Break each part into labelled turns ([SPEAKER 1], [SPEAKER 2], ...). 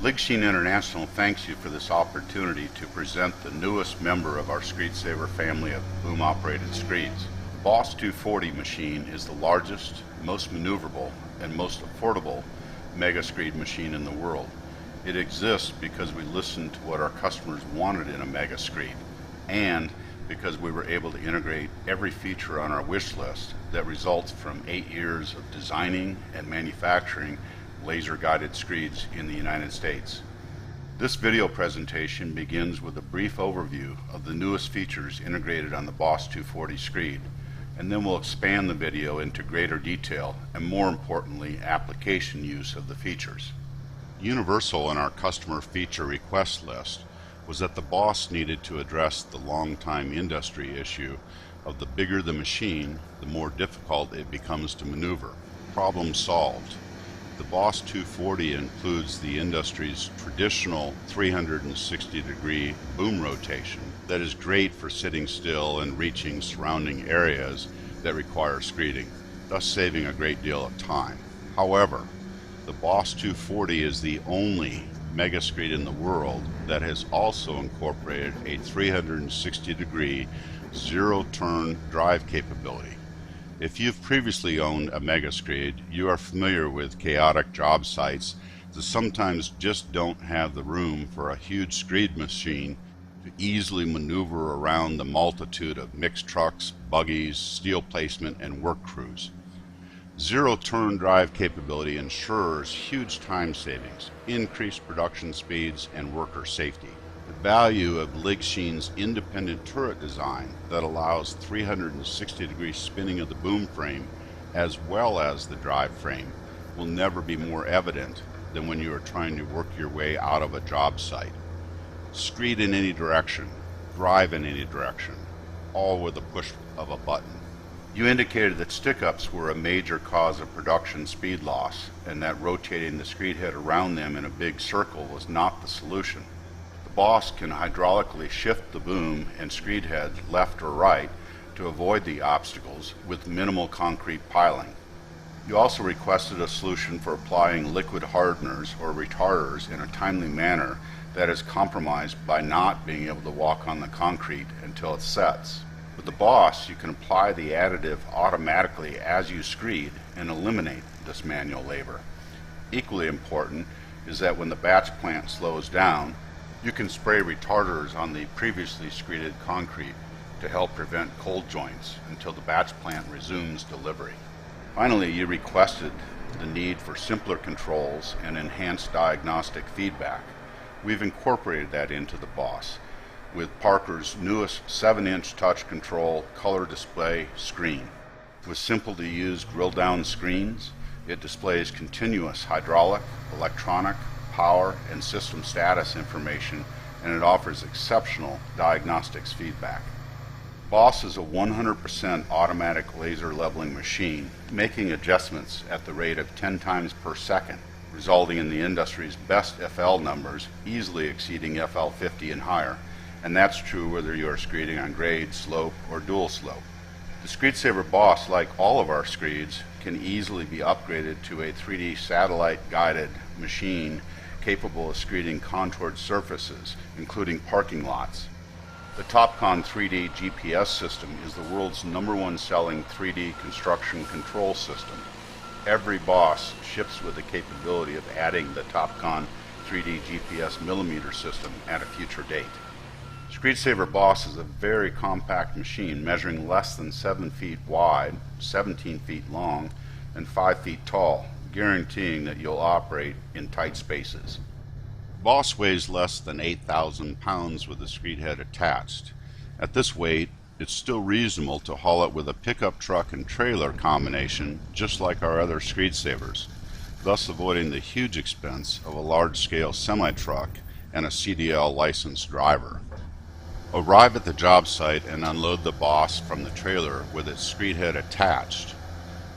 [SPEAKER 1] Ligchine International thanks you for this opportunity to present the newest member of our SCREEDSAVER family of boom-operated screeds. The Boss 240 machine is the largest, most maneuverable, and most affordable mega screed machine in the world. It exists because we listened to what our customers wanted in a mega screed, and because we were able to integrate every feature on our wish list that results from 8 years of designing and manufacturing laser-guided screeds in the United States. This video presentation begins with a brief overview of the newest features integrated on the Boss 240 screed, and then we'll expand the video into greater detail and, more importantly, application use of the features. Universal in our customer feature request list was that the Boss needed to address the long-time industry issue of the bigger the machine, the more difficult it becomes to maneuver. Problem solved. The Boss 240 includes the industry's traditional 360-degree boom rotation that is great for sitting still and reaching surrounding areas that require screeding, thus saving a great deal of time. However, the Boss 240 is the only mega screed in the world that has also incorporated a 360-degree zero-turn drive capability. If you've previously owned a mega screed, you are familiar with chaotic job sites that sometimes just don't have the room for a huge screed machine to easily maneuver around the multitude of mixed trucks, buggies, steel placement, and work crews. Zero-turn drive capability ensures huge time savings, increased production speeds, and worker safety. The value of Ligshine's independent turret design that allows 360-degree spinning of the boom frame as well as the drive frame will never be more evident than when you are trying to work your way out of a job site. Screed in any direction, drive in any direction, all with a push of a button. You indicated that stick-ups were a major cause of production speed loss, and that rotating the screed head around them in a big circle was not the solution. The Boss can hydraulically shift the boom and screed head left or right to avoid the obstacles with minimal concrete piling. You also requested a solution for applying liquid hardeners or retarders in a timely manner that is compromised by not being able to walk on the concrete until it sets. With the Boss, you can apply the additive automatically as you screed and eliminate this manual labor. Equally important is that when the batch plant slows down, you can spray retarders on the previously screeded concrete to help prevent cold joints until the batch plant resumes delivery. Finally, you requested the need for simpler controls and enhanced diagnostic feedback. We've incorporated that into the Boss with Parker's newest 7-inch touch control color display screen. With simple-to-use grill-down screens, it displays continuous hydraulic, electronic, power, and system status information, and it offers exceptional diagnostics feedback. Boss is a 100% automatic laser leveling machine, making adjustments at the rate of 10 times per second, resulting in the industry's best FL numbers, easily exceeding FL 50 and higher. And that's true whether you are screeding on grade, slope, or dual slope. The SCREEDSAVER Boss, like all of our screeds, can easily be upgraded to a 3D satellite-guided machine capable of screeding contoured surfaces, including parking lots. The TOPCon 3D GPS system is the world's #1 selling 3D construction control system. Every Boss ships with the capability of adding the TOPCon 3D GPS millimeter system at a future date. SCREEDSAVER Boss is a very compact machine measuring less than 7 feet wide, 17 feet long, and 5 feet tall, guaranteeing that you'll operate in tight spaces. Boss weighs less than 8,000 pounds with the screed head attached. At this weight, it's still reasonable to haul it with a pickup truck and trailer combination just like our other SCREEDSAVERs, thus avoiding the huge expense of a large-scale semi-truck and a CDL licensed driver. Arrive at the job site and unload the Boss from the trailer with its screed head attached.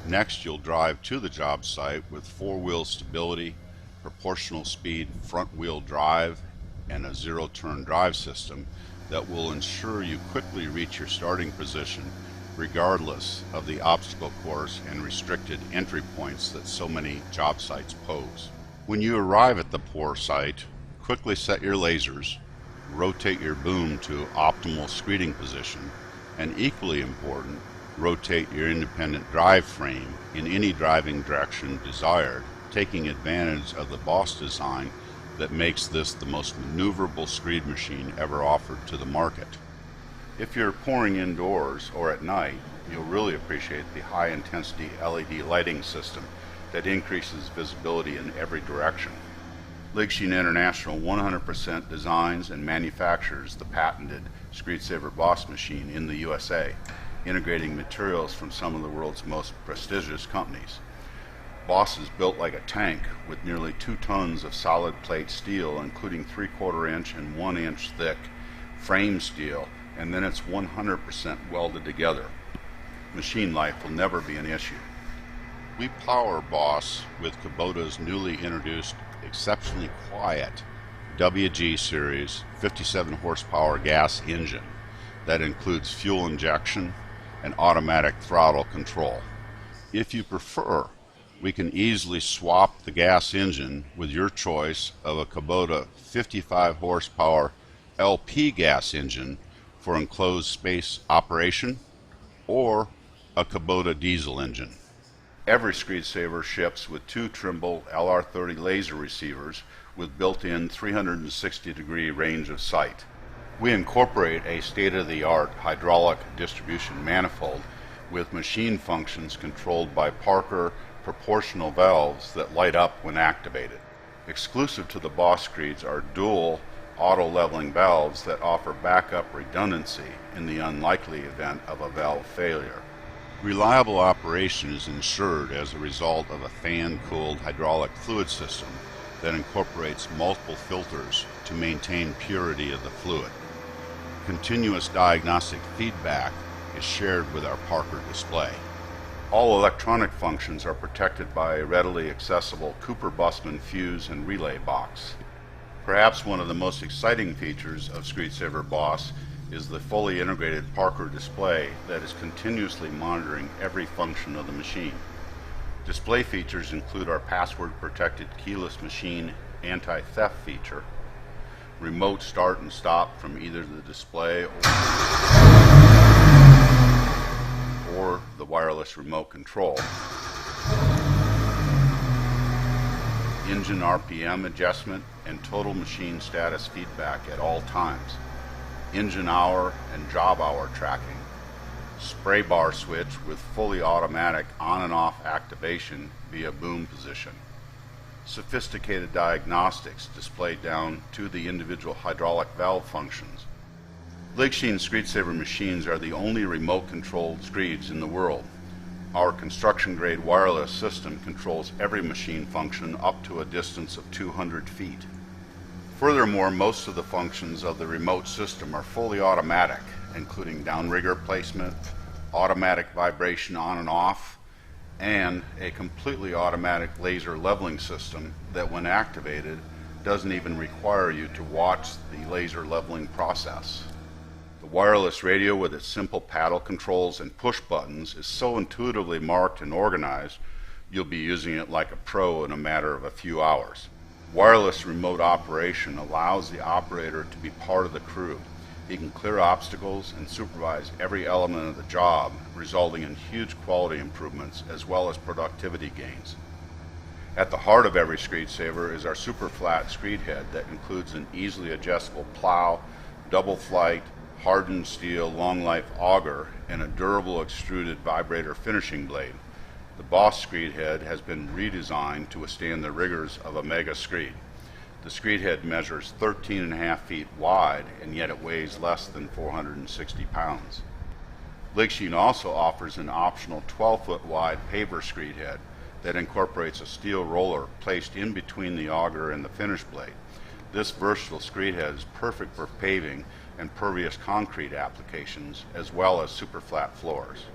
[SPEAKER 1] Next, you'll drive to the job site with 4-wheel stability, proportional speed front-wheel drive, and a zero-turn drive system that will ensure you quickly reach your starting position regardless of the obstacle course and restricted entry points that so many job sites pose. When you arrive at the pour site, quickly set your lasers, rotate your boom to optimal screeding position, and equally important, rotate your independent drive frame in any driving direction desired, taking advantage of the Boss design that makes this the most maneuverable screed machine ever offered to the market. If you're pouring indoors or at night, you'll really appreciate the high-intensity LED lighting system that increases visibility in every direction. Ligchine International 100% designs and manufactures the patented SCREEDSAVER Boss machine in the USA, integrating materials from some of the world's most prestigious companies. Boss is built like a tank with nearly 2 tons of solid plate steel, including 3/4 inch and 1 inch thick frame steel, and then it's 100% welded together. Machine life will never be an issue. We power Boss with Kubota's newly introduced exceptionally quiet WG series 57 horsepower gas engine that includes fuel injection and automatic throttle control. If you prefer, we can easily swap the gas engine with your choice of a Kubota 55 horsepower LP gas engine for enclosed space operation, or a Kubota diesel engine. Every SCREEDSAVER ships with 2 Trimble LR30 laser receivers with built-in 360-degree range of sight. We incorporate a state-of-the-art hydraulic distribution manifold with machine functions controlled by Parker proportional valves that light up when activated. Exclusive to the Boss screeds are dual auto-leveling valves that offer backup redundancy in the unlikely event of a valve failure. Reliable operation is ensured as a result of a fan-cooled hydraulic fluid system that incorporates multiple filters to maintain purity of the fluid. Continuous diagnostic feedback is shared with our Parker display. All electronic functions are protected by a readily accessible Cooper-Bussmann fuse and relay box. Perhaps one of the most exciting features of SCREEDSAVER Boss is the fully integrated Parker display that is continuously monitoring every function of the machine. Display features include our password-protected keyless machine anti-theft feature, remote start and stop from either the display or the wireless remote control, engine RPM adjustment and total machine status feedback at all times, engine hour and job hour tracking, spray bar switch with fully automatic on and off activation via boom position, sophisticated diagnostics displayed down to the individual hydraulic valve functions. Ligchine SCREEDSAVER machines are the only remote controlled screeds in the world. Our construction grade wireless system controls every machine function up to a distance of 200 feet. Furthermore, most of the functions of the remote system are fully automatic, including downrigger placement, automatic vibration on and off, and a completely automatic laser leveling system that, when activated, doesn't even require you to watch the laser leveling process. The wireless radio with its simple paddle controls and push buttons is so intuitively marked and organized, you'll be using it like a pro in a matter of a few hours. Wireless remote operation allows the operator to be part of the crew. He can clear obstacles and supervise every element of the job, resulting in huge quality improvements as well as productivity gains. At the heart of every SCREEDSAVER is our super flat screed head that includes an easily adjustable plow, double flight, hardened steel long life auger, and a durable extruded vibrator finishing blade. The Boss screed head has been redesigned to withstand the rigors of a mega screed. The screed head measures 13.5 feet wide, and yet it weighs less than 460 pounds. Ligchine also offers an optional 12-foot wide paver screed head that incorporates a steel roller placed in between the auger and the finish blade. This versatile screed head is perfect for paving and pervious concrete applications, as well as super flat floors.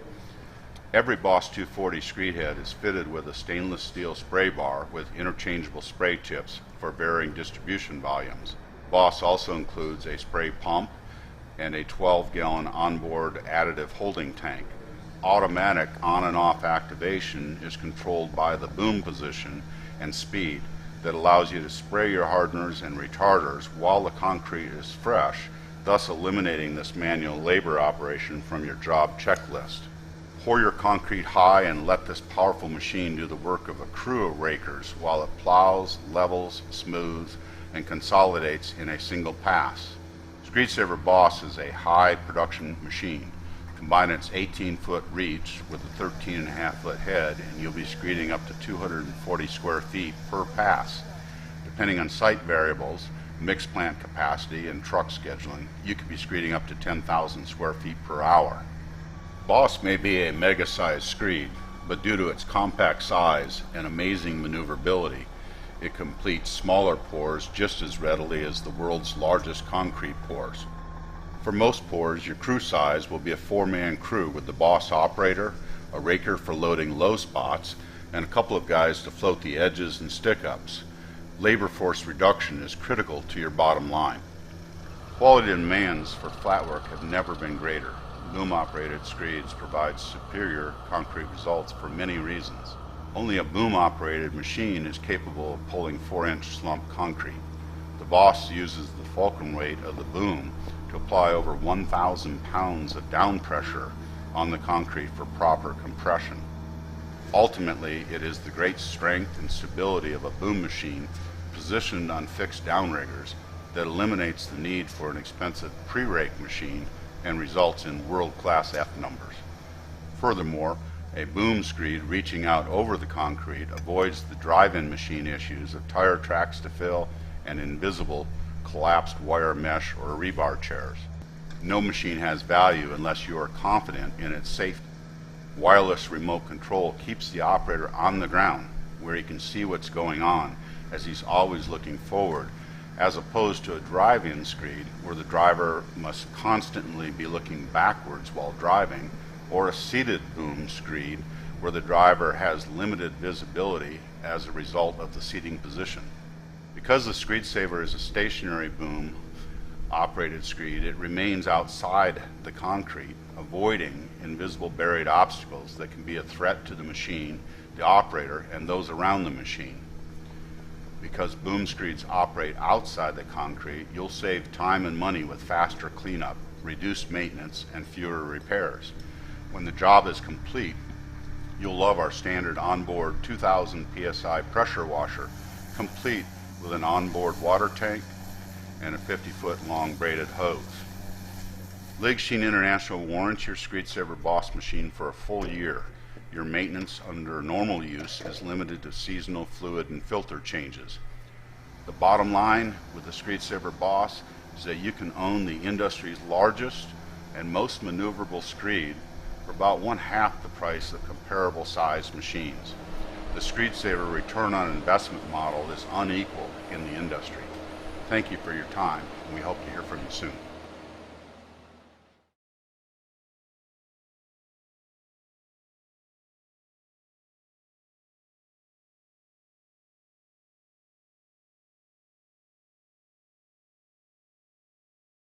[SPEAKER 1] Every Boss 240 screed head is fitted with a stainless steel spray bar with interchangeable spray tips for varying distribution volumes. Boss also includes a spray pump and a 12-gallon onboard additive holding tank. Automatic on and off activation is controlled by the boom position and speed. that allows you to spray your hardeners and retarders while the concrete is fresh, thus eliminating this manual labor operation from your job checklist. Pour your concrete high and let this powerful machine do the work of a crew of rakers while it plows, levels, smooths, and consolidates in a single pass. SCREEDSAVER Boss is a high production machine. Combine its 18-foot reach with a 13.5-foot head and you'll be screeding up to 240 square feet per pass. Depending on site variables, mixed plant capacity, and truck scheduling, you could be screeding up to 10,000 square feet per hour. Boss may be a mega-sized screed, but due to its compact size and amazing maneuverability, it completes smaller pours just as readily as the world's largest concrete pours. For most pours, your crew size will be a 4-man crew with the Boss operator, a raker for loading low spots, and a couple of guys to float the edges and stick-ups. Labor force reduction is critical to your bottom line. Quality demands for flat work have never been greater. Boom-operated screeds provide superior concrete results for many reasons. Only a boom-operated machine is capable of pulling 4-inch slump concrete. The Boss uses the fulcrum weight of the boom to apply over 1,000 pounds of down pressure on the concrete for proper compression. Ultimately, it is the great strength and stability of a boom machine positioned on fixed downriggers that eliminates the need for an expensive pre-rake machine and results in world-class F numbers. Furthermore, a boom screed reaching out over the concrete avoids the drive-in machine issues of tire tracks to fill and invisible collapsed wire mesh or rebar chairs. No machine has value unless you are confident in its safety. Wireless remote control keeps the operator on the ground where he can see what's going on as he's always looking forward, as opposed to a drive-in screed where the driver must constantly be looking backwards while driving, or a seated boom screed where the driver has limited visibility as a result of the seating position. Because the SCREEDSAVER is a stationary boom operated screed, it remains outside the concrete, avoiding invisible buried obstacles that can be a threat to the machine, the operator, and those around the machine. Because boom screeds operate outside the concrete, you'll save time and money with faster cleanup, reduced maintenance, and fewer repairs. When the job is complete, you'll love our standard onboard 2,000 psi pressure washer, complete with an onboard water tank and a 50-foot long braided hose. Ligchine International warrants your SCREEDSAVER Boss machine for a full year. Your maintenance under normal use is limited to seasonal fluid and filter changes. The bottom line with the SCREEDSAVER Boss is that you can own the industry's largest and most maneuverable screed for about 1/2 the price of comparable sized machines. The SCREEDSAVER return on investment model is unequaled in the industry. Thank you for your time, and we hope to hear from you soon.